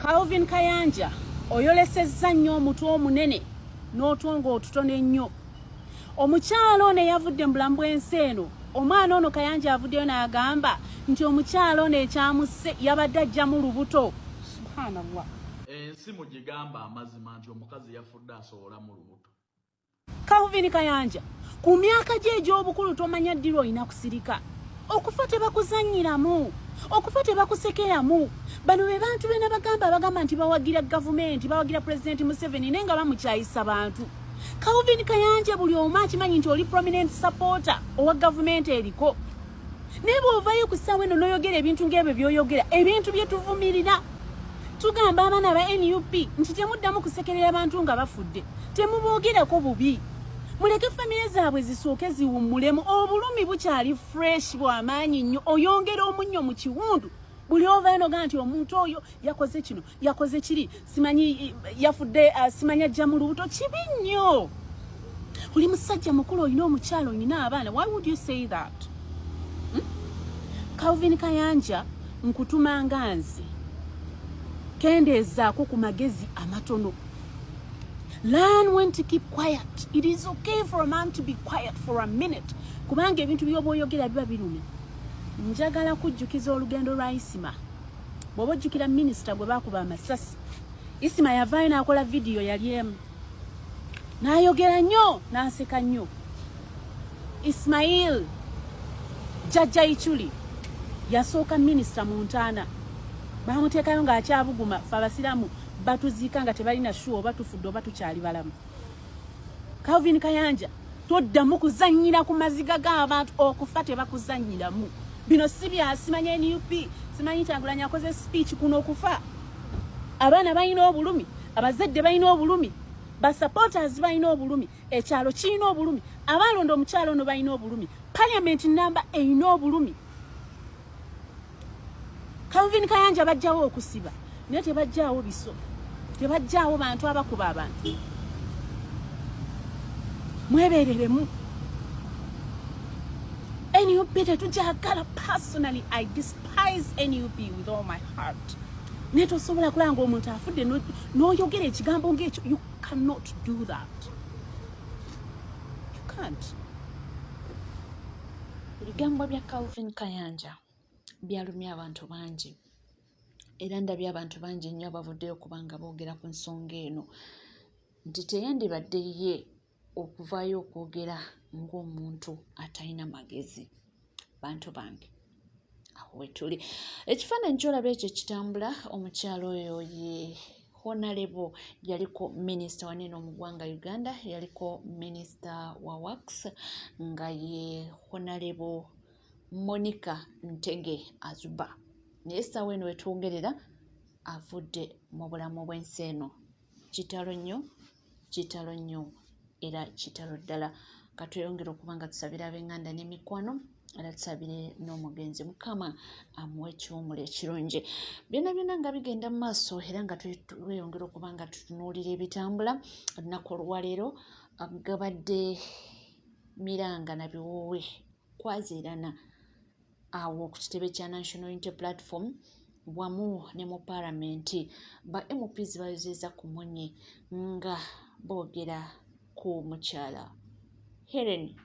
Calvin Kayanja oyolesezza nnyo omutwe omunene n'otuwongo otutono ennyo. Omukyalo ono yavudde mu bulamu bw'ensi eno. Omwana ono Kayanja avuddeyo n'agamba nti omukyalo ono ekyamusse yabadde ajjamu lubuto. Subhanallah. Ensi mugigamba amazima nti omukazi yafudde asowola mu lubuto. Calvin Kayanja, ku myaka gye egy'obukulu tomanya ddiro olina kusirika. Okufa tebakuzannyiramu, okufa tebakusekeramu. Bano be bantu bena bagamba nti bawagira gavumenti, bawagira President Museveni naye nga bamukyayisa bantu. Calvin Kayanja buli omu akimanyi nti oli prominent supporter owa gavumenti eriko. Naye bw'ovaayo ku ssaawa eno n'oyogera ebintu ng'ebyo by'oyogera, ebintu bye tuvumirira. Tugamba abaana ba NUP nti temuddamu kusekerera abantu nga bafudde, temuboogerako bubi. Muleke famire zaabwe zisooke ziwummulemu. Obulumi bukyali fresh bw'amaanyi nnyo, oyongera omunnyo mu kiwundu. Buli ovaayo nogaa nti omuntu oyo yakoze kino, yakoze kiri, simanyi yafudde, simanyi ajja mu lubuto. Kibi nnyo. Oli musajja mukulu, olina omukyalo, olina abaana. Why would you say that? Calvin Kayanja nkutuma nga nze. Kendeezaako ku magezi amatono. Learn when to keep quiet. It is okay for a man to be quiet for a minute. Kubanga ebintu by'oboyogera biba birumi. Njagala kujjukiza olugendo lwa Isima. Bw'oba ojjukira minisita gwe baakuba amasasi. Isima yavaayo n'akola vidiyo yali emu. N'ayogera nnyo, n'aseka nnyo. Ismail Jajja Ichuli yasooka minisita mu ntaana. Bamuteekayo ng'akyabuguma, fe abasiraamu batuziika nga tebalina shuwa oba tufudde oba tukyali balamu. Calvin Kayanja, toddamu kuzannyira ku maziga g'abantu, okufa tebakuzannyiramu. Bino si bya simanya NUP, simanyi Kyagulanyi akoze speech kuno okufa. Abaana balina obulumi, abazadde balina obulumi, basupporters balina obulumi, ekyalo kirina obulumi, abalonda omukyalo ono balina obulumi, parliament namba erina obulumi. Calvin Kayanja bajjawo okusiba, naye tebajjaawo biso, tebajjaawo bantu abakuba abantu. Mwebereremu. NUP tetujagala. Personally, I despise NUP with all my heart. Naye tosobola kulanga omuntu afudde n'oyogera ekigambo ng'ekyo. You cannot do that. You can't. Ebigambo bya Calvin Kayanja byalumya abantu bangi. Era ndabye abantu bangi nnyo abavuddeyo kubanga boogera ku nsonga eno nti teyandibadde ye okuvaayo okwogera ng'omuntu atalina magezi. Bantu bange awo wetuli. Ekifaananyi ky'olaba ekyo kitambula. Omukyalo oyo ye Honorable yaliko minisita wanene mu ggwanga Uganda, yaliko minisita wa Works nga ye Honorable Monica Ntege Azuba. Naye essaawa eno wetwongerera avudde mu bulamu bw'ensi eno. Kitalo nnyo era kitalo ddala. Katweyongera okuba nga tusabira ab'enganda n'emikwano era tusabire n'omugenzi Mukama amuwe ekiwummulo ekirungi. Byonna byonna nga bigenda mu maaso era nga tweyongera okuba nga tutunuulira ebitambula. Olunaku olwaleero gabadde Miranga na Biwoowe kwaziirana awo ku kitebe kya National Unity Platform wamu ne mu Parliament. Ba MPs bayozeza ku munye nga boogera ku mukyala Helen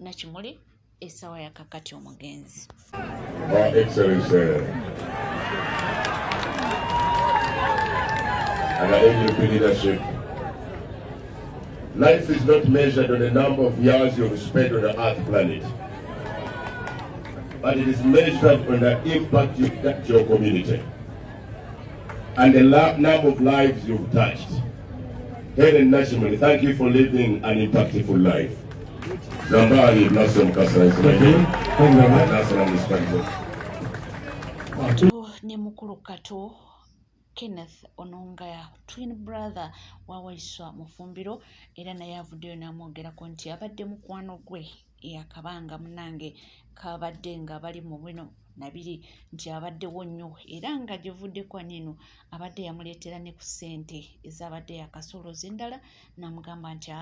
Nakimuli essaawa ya kakati omugenzi. Excellency and NUP leadership, life is not measured on the number of years you've spent on the earth planet, but it is measured on the impact you've got to your community and the number of lives you've touched. Helen Nakimuli, thank you for living an impactful life. Zambali Naso Mukasa ne mukulu Kato Kenneth Ononga, twin brother wa Waiswa Mufumbiro, era naye avuddeyo n'amwogerako nti abadde mukwano gwe yakabanga munange kabadde nga bali mu bino nabiri nti abaddewo nnyo era nga gyevuddeko nino abadde yamuleetera ne ku ssente ezabadde yakasooloza endala n'amugamba nti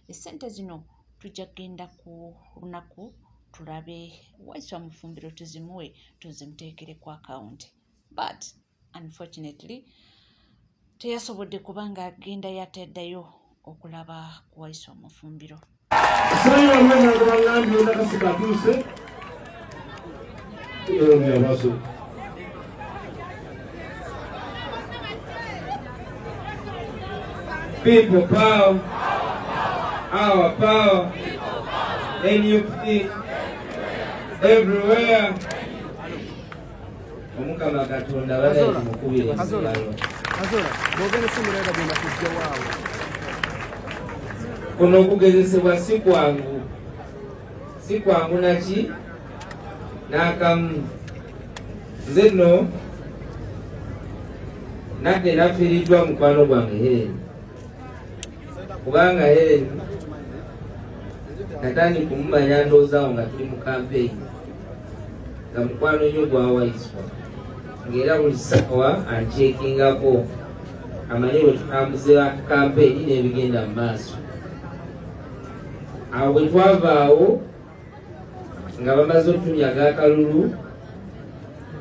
essente zino tujja kgenda ku lunaku tulabe Waiswa Mufumbiro tuzimuwe tuzimuteekere ku akawunti. But unfortunately teyasobodde kubanga agenda yateddayo okulaba kuwaisa omufumbiro. Saya mwana gwangambi onakasika tuse. People power, our power, NUP, everywhere. Omukama Katonda balaye mukubire Azora, bogene simuleka bina kujja waawo. Kuno okugezesebwa si kwangu naki n'akamu. Nze nno nadde nafiiriddwa mukwano gwange Helen, kubanga Helen natandika kumumanya ndowoozawo nga tuli mu kampeyini, nga mukwano nnyo gwawaiswa, ng'era buli ssaawa ankyekingako amanye bwe tutambuze kampeyini n'ebigenda mu maaso. Awo bwe twavaawo nga bamaze otunyaga akalulu,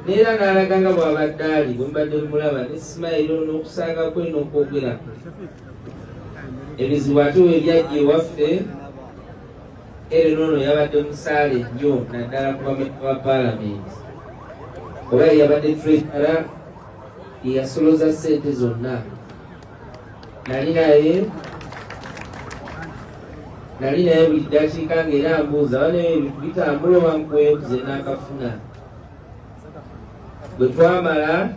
neera n'alaga nga bw'abadde ali bwe mbadde mulaba ne Simayiro n'okusanga kwe n'okwogera ebizibu ate we byajja ewaffe. Ere noono yabadde musaale nnyo naddala ku ba paalamenti, oba yabadde treasurer yeyasoloza ssente zonna. Nali naye buli ddakiika ng'era ambuuza bane ebintu bitambula oba nkwebuze n'akafuna. Bwe twamala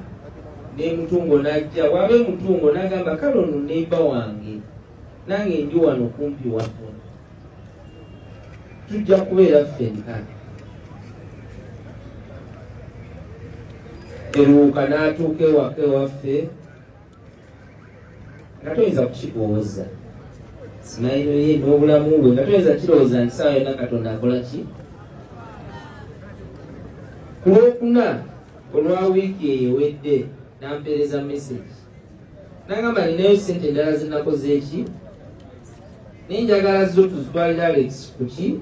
ne Mutungo n'ajja, wabe Mutungo n'agamba kale ono neiba wange nange ndi wano kumpi wano, tujja kubeera ffenna. Eruuka n'atuuka ewaka ewaffe nga toyinza kukirowooza. Simayiro ye n'obulamu bwe nga toyinza kirowooza nti saawa yonna Katonda akola ki. Ku Lwokuna olwa wiiki eyewedde n'ampeereza message n'agamba ninayo ssente endala zinakoze eki n'enjagala zo tuzitwalira Alex kuki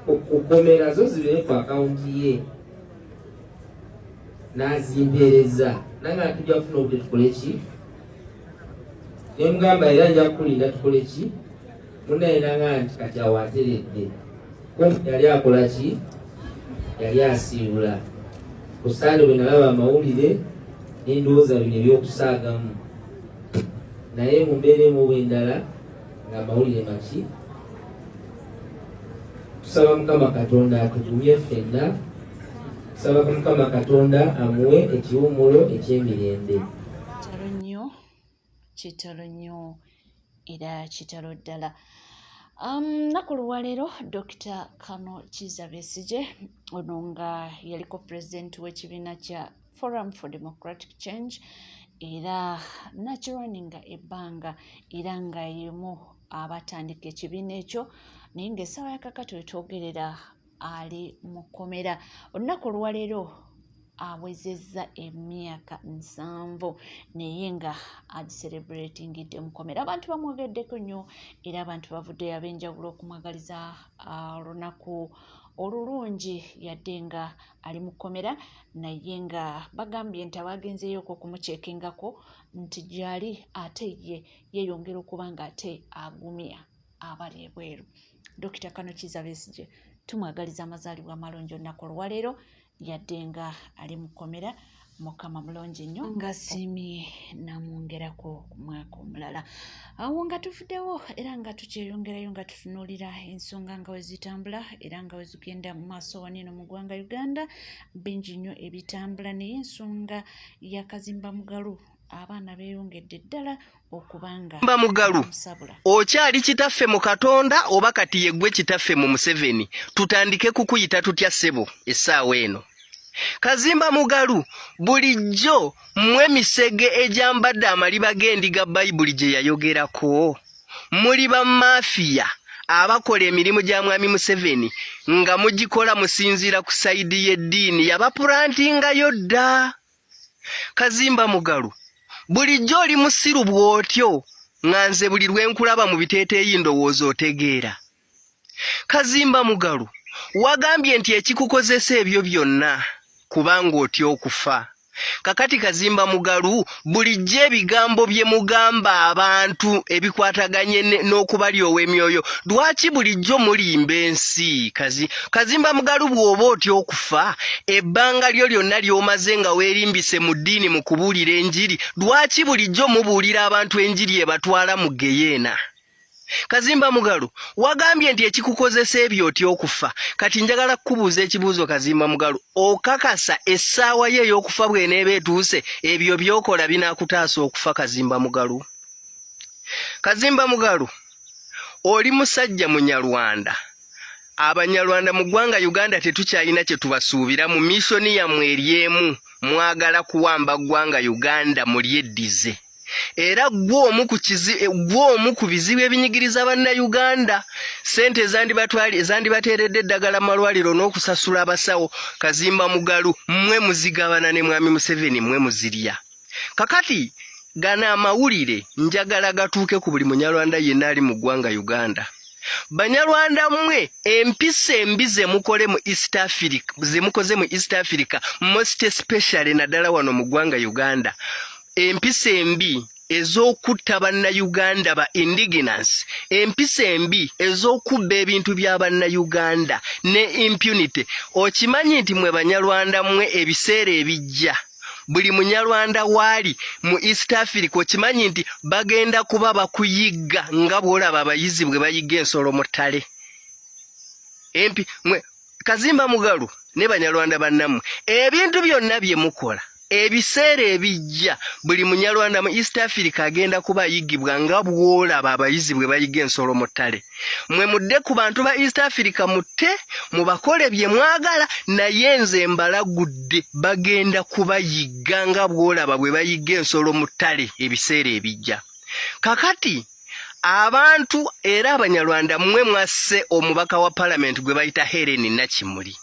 okukomera zo zibeere ku akawunti ye. N'azimpeereza nange atujja kufuna obudde tukole ki. Nemugamba era nja kukulinda tukole ki. Munaye nanga nti kati awo ateredde, kumpi yali akola ki, yali asiibula. Ku Sande bwe nalaba amawulire n'endowooza bino ebyokusaagamu, naye mu mbeera emu bw'endala nga amawulire maki. Tusaba Mukama Katonda atugumye ffenna, tusaba Mukama Katonda amuwe ekiwummulo eky'emirembe. Kitalo nnyo era kitalo ddala. Naku luwaleero Dr. Kano Kizza Besigye ono nga yaliko pulezidenti w'ekibiina kya Forum for Democratic Change era nakirwaninga ebbanga era nga yemu abatandika ekibiina ekyo, naye ng'essaawa yakakati wetwogerera ali mu kkomera. Olunaku olwaleero awezezza emyaka 7 naye nga agiselebratingidde mu kkomera. Abantu bamwogeddeko nnyo era abantu bavuddeyo ab'enjawulo okumwagaliza olunaku olulungi yadde nga ali mu kkomera, naye nga bagambye nti abagenzeeyoko okumuceekingako nti gyali ate ye yeeyongera okuba nga ate agumya abali ebweru. Dr. Kano Kizza Besigye tumwagaliza amazaalibwa amalungi olunaku olwaleero yadde nga ali mu kkomera. Mukama mulungi nnyo ngasiimye namwongerako ku mwaka omulala. Awo nga tuvuddewo era nga tukyeyongerayo nga tutunuulira ensonga nga we zitambula era nga we zigenda mu maaso waneno mu ggwanga Uganda. Bingi nnyo ebitambula, naye ensonga ya Kazimba Mugalu abaana beeyongedde ddala okubanga Mugalu okyali kitaffe mu Katonda oba kati yeggwe kitaffe mu Museveni, tutandike kukuyita tutya ssebo essaawa eno. Kazimba Mugalu bulijjo mmwe emisege egyambadde amaliba g'endiga Bayibuli gye yayogerako. Muli bamafiya abakola emirimu gya mwami Museveni nga mugikola musinziira ku sayidi y'eddiini yabapulantingayo dda. Kazimba Mugalu bulijjo oli musiru bw'otyo nga nze buli lwe nkulaba mu biteeteeyi ndowooza otegeera. Kazimba Mugalu wagambye nti ekikukozesa ebyo byonna kubanga otya okufa. kakati Kazimba Mugalu bulijjo ebigambo bye mugamba abantu ebikwataganye n'okubali ow'emyoyo lwaki bulijjo mulimba ensi Kazimba Mugalu bw'oba otya okufa ebbanga lyo lyonna ly'omaze nga weerimbise mu ddiini mu kubuulira enjiri lwaki bulijjo mubuulira abantu enjiri ebatwala mu geyeena Kazimba Mugalu wagambye nti ekikukozesa ebyo otya okufa kati njagala kukubuuza ekibuuzo Kazimba Mugalu okakasa essaawa ye ey'okufa bw'eneeba etuuse ebyo by'okola binaakutaasa okufa Kazimba Mugalu Kazimba Mugalu oli musajja munyarwanda abanyarwanda mu ggwanga Uganda tetukyalina kye tubasuubira mu missoni yammwe eryemu mwagala kuwamba ggwanga Uganda mulyeddize era gw'omu ku bizibu ebinyigiriza bannayuganda ssente ezandibateeredde eddagala malwaliro n'okusasula abasawo Kazimba Mugalu mmwe muzigabana ne Mwami Museveni mmwe muzirya kakati gano amawulire njagala gatuuke ku buli munyarwanda yenna ali mu ggwanga Uganda banyarwanda mmwe empisa embi zemukoze mu East Africa most especially naddala wano mu ggwanga Uganda empisa embi ez'okutta bannayuganda ba indigenous empisa embi ez'okubba ebintu bya bannayuganda ne impunity okimanyi nti mwe banyarwanda mmwe ebiseera ebijja buli munyarwanda waali mu East Africa okimanyi nti bagenda kuba bakuyigga nga bw'olaba abayizi bwe bayigga ensolo mu ttale Kazimba Mugalu ne banyarwanda bannammwe ebintu byonna bye mukola ebiseera ebijja buli munyarwanda mu East Africa agenda kuba ayiggibwa nga bw'olaba abayizi bwe bayigga ensolo mu ttale mwe mudde ku bantu ba East Africa mutte mubakole bye mwagala naye nze mbalagudde bagenda kubayigga nga bw'olaba bwe bayigga ensolo mu ttale ebiseera ebijja kakati abantu era abanyarwanda mmwe mwasse omubaka wa Parliament gwe bayita Helen Nakimuli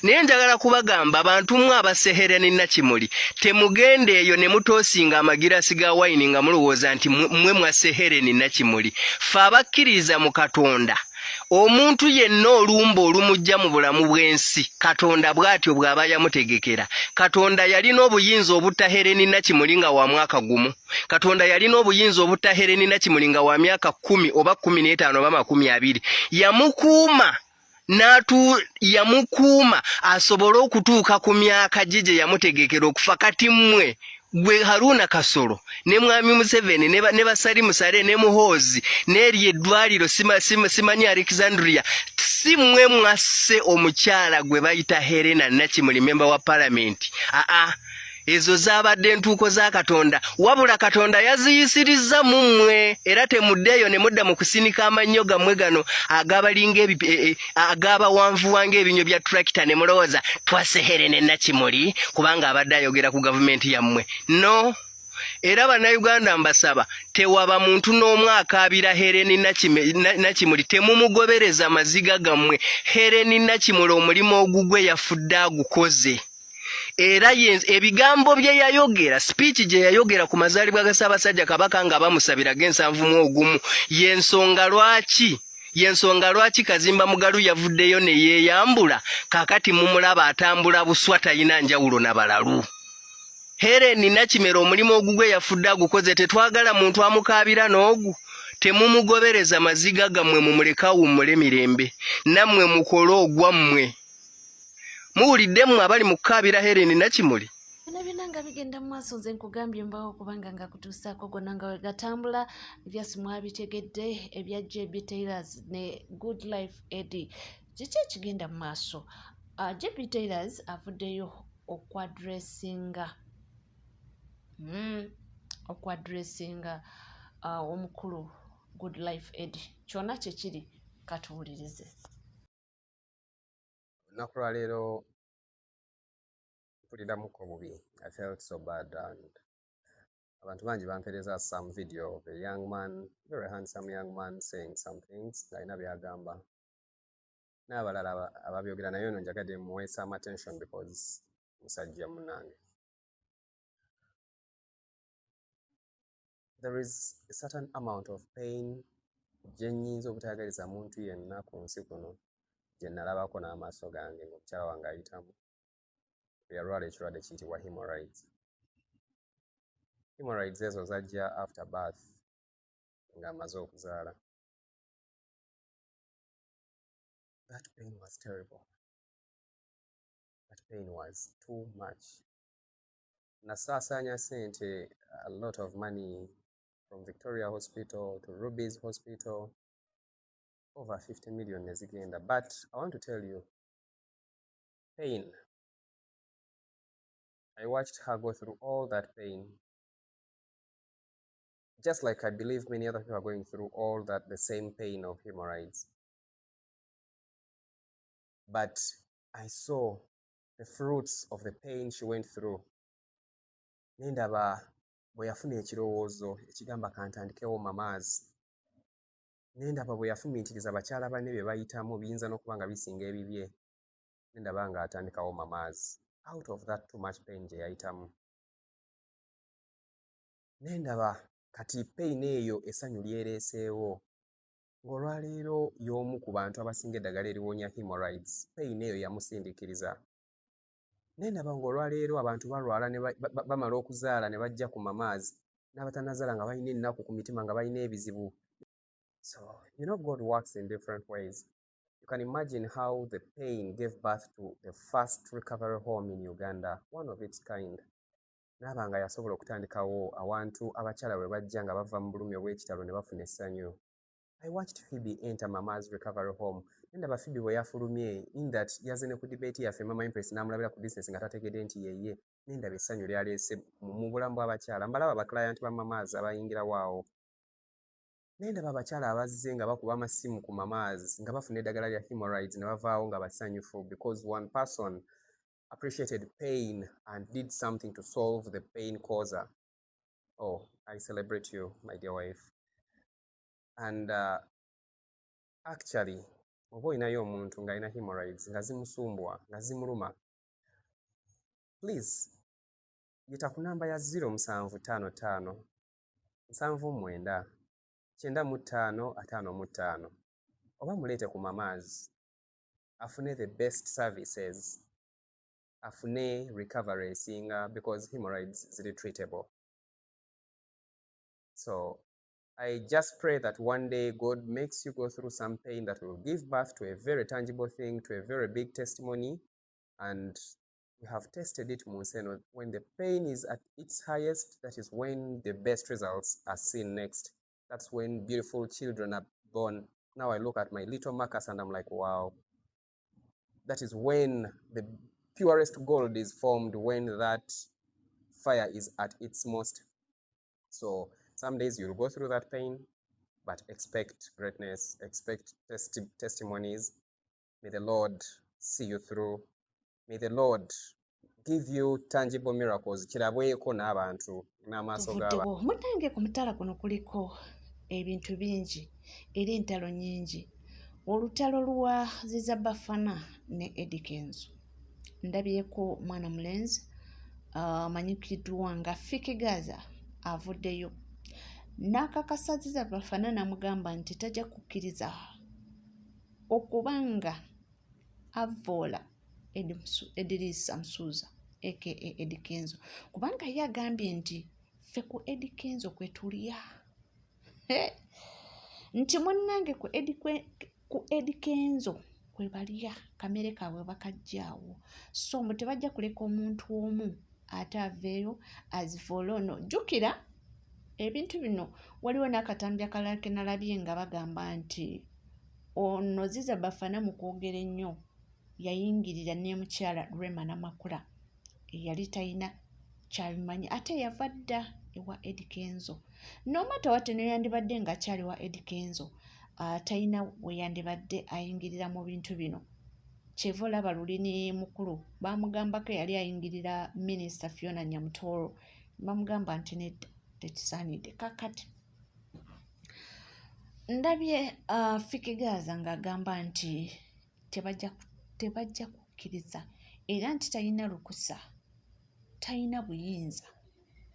naye njagala kubagamba abantu mmwe abasse Helen Nakimuli temugende eyo ne mutoosinga amagirasi ga wayini nga mulowooza nti mmwe mwasse Helen Nakimuli fe abakkiriza mu Katonda omuntu yenna olumba olumujja mu bulamu bw'ensi Katonda bw'atyo bw'aba yamutegekera Katonda yalina obuyinza obutta Helen Nakimuli nga wa mwaka gumu Katonda yalina obuyinza obutta Helen Nakimuli nga wa myaka 10 oba 15 oba 20 yamukuuma asobole okutuuka ku myaka gye yamutegekera okufa kati mmwe gwe Haruna Kasolo ne Mwami Museveni ne Basali Musare ne Muhoozi n'eri eddwaliro simanyi Alexandria si mmwe mwasse omukyala gwe bayita Helena Nakimuli member wa Parliament ezo zaabadde entuuko za Katonda wabula Katonda yaziyisiriza mu mmwe era temuddeeyo ne mudda mu kusinika amannyo gammwe gano agabalinga agabawanvu wange ebinyo bya tractor ne mulowooza twasse Helena Nakimuli kubanga abadde ayogera ku gavumenti yammwe no era bannayuganda mbasaba tewaba muntu n'omu akaabira Helen Nakimuli temumugobereza maziga gammwe Helen Nakimuli omulimu ogugwe yafudde agukoze era ebigambo bye yayogera speech gye yayogera ku mazaalibwa ga Ssaabasajja Kabaka nga bamusabiraga 71 yensonga lwaki Kazimba Mugalu yavuddeyo ne yeeyambula kakati mumulaba atambula buswa tayina njawulo na balalu Helen Nakimuli omulimu ogugwe yafudde agukoze tetwagala muntu amukaabira n'ogu temumugobereza maziga gammwe mumuleka awummule mirembe nammwe mukole ogwammwe muwuliddemu abali mu kukaabira Helen Nakimuli byonna nga bigenda mu maaso nze nkugambye mbawo kubanga nga kutuusaako gonna nga wegatambula ebyasi mwabitegedde ebya JB Taylors ne Good Life Eddie kiki ekigenda mu maaso JB Taylors avuddeyo okwadressinga omukulu Good Life Eddie kyonna kyekiri katuwulirize. Olunaku lwa leero mpuliramuko bubi. I felt so bad and abantu bangi bampereza some video of a young man, very handsome young man saying some things alina byagamba n'abalala ababyogera naye ono njagadde muwe some attention because musajja munange. There is a certain amount of pain gye nnyinza obutayagaliza muntu yenna ku nsi kuno gye nalabako n'amaaso gange ng'omukyala wange ayitamu yalwala ekirwadde kiyitibwa hemorrhoids. Hemorrhoids ezo zajja after birth ng'amaze okuzaala. That pain was terrible. That pain was too much. Nasaasaanya ssente, a lot of money from Victoria Hospital to Ruby's Hospital, over 50 million nezigenda. But I want to tell you, pain. I watched her go through all that pain. Just like I believe many other people are going through all that, the same pain of hemorrhoids. But I saw the fruits of the pain she went through. Nendaba bwe yafuna ekirowoozo ekigamba kantandikewo mamaazi. Nendaba bwe yafumiitiriza bakyala banne bye bayitamu biyinza n'okuba nga bisinga ebibye. Nendaba ng'atandikawo mamaazi. Out of that too much pain gye yayitamu. Nendaba kati pain eyo essanyu lyereeseewo. Ng'olwaleero y'omu ku bantu abasinga eddagala eriwonya hemorrhoids, pain eyo yamusindiikiriza. Nendaba ng'olwaleero abantu balwala ne bamala okuzaala ne bajja ku mamaazi, n'abatannazaala nga balina ennaku ku mitima nga balina ebizibu. So, you know, God works in different ways. You can imagine how the pain gave birth to the first recovery home in Uganda, one of its kind. N'aba nga yasobola okutandikawo awantu abakyala bwe bajja nga bava mu bulumi obw'ekitalo ne bafuna essanyu. I watched Phoebe enter Mama's recovery home. Nendaba Phoebe bwe yafulumye, in that yaze ne ku debate yaffe Mama Impress n'amulabira ku business nga tategedde nti yeye. Nendaba essanyu lyaleese mu bulamu bw'abakyala. Mbalaba abaklayant ba Mama's abayingirawo awo. Nendaba abakyala abazze nga bakuba amasimu ku Mama's nga bafuna eddagala lya hemorrhoids ne bavaawo nga basanyufu because one person appreciated pain and did something to solve the pain causer. Oh, I celebrate you, my dear wife. And actually, oba olinayo omuntu ng'alina hemorrhoids nga zimusumbwa nga zimuluma, please yita ku namba ya 0755 79 95 55 oba muleete ku Mama's afune the best services, afune recovery esinga, because hemorrhoids ziri treatable. So I just pray that one day God makes you go through some pain that will give birth to a very tangible thing, to a very big testimony. And we have tested it, Museno. When the pain is at its highest, that is when the best results are seen next. That's when beautiful children are born. Now I look at my little Marcus and I'm like, wow. That is when the purest gold is formed, when that fire is at its most. So some days you'll go through that pain, but expect greatness, expect testimonies. May the Lord see you through. May the Lord give you tangible miracles. Kirabweko n'abantu n'amaaso g'abantu. Tuvuddewo mutange ku mutala kuno kuliko ebintu bingi era entalo nnyingi. Olutalo lwa Ziza Bafana ne Eddie Kenzo. Ndabyeko mwana mulenzi amanyikiddwa nga Fiki Gaza avuddeyo. N'akakasa Ziza Bafana n'amugamba nti tajja kukkiriza okubanga avoola Edrisa Msuuza aka Eddie Kenzo, kubanga ye agambye nti ffe ku Eddie Kenzo kwe tulya. Nti munnange ku Eddie Kenzo kwe balya kamere kaabwe bakajjaawo. So mbu tebajja kuleka omuntu omu ate aveeyo azivoola ono. Jjukira ebintu bino waliwo n'akatambi akalala ke nalabye nga bagamba nti ono Ziza Bafana mu kwogera ennyo yayingirira ne mukyala Rema Namakula eyali talina kyabimanyi ate yava dda ewa Eddie Kenzo. No matter what yandibadde nga kyali wa Eddie Kenzo talina we yandibadde ayingirira mu bintu bino. Kyeva olaba Lulini mukulu bamugambako yali ayingirira Minisita Fiona Nyamutoro, bamugamba nti nedda tekisaanidde. Kakati ndabye Fiki Gaza ng'agamba nti tebajja kukkiriza era nti talina lukusa, talina buyinza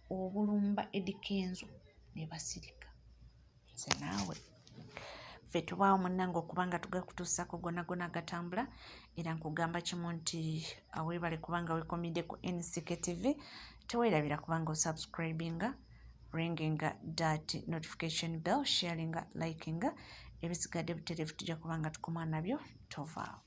obulumba Eddie Kenzo ne basirika. Nze naawe ffe tubaawo munnange okubanga tugakutuusako gonna gonna gatambula era nkugamba kimu nti aweebale kubanga weekomidde ku NCK TV teweerabira kubanga osubscribinga ringinga that notification bell sharinga likinga ebisigadde butereevu tujja kubanga tukoma nabyo tovaawo.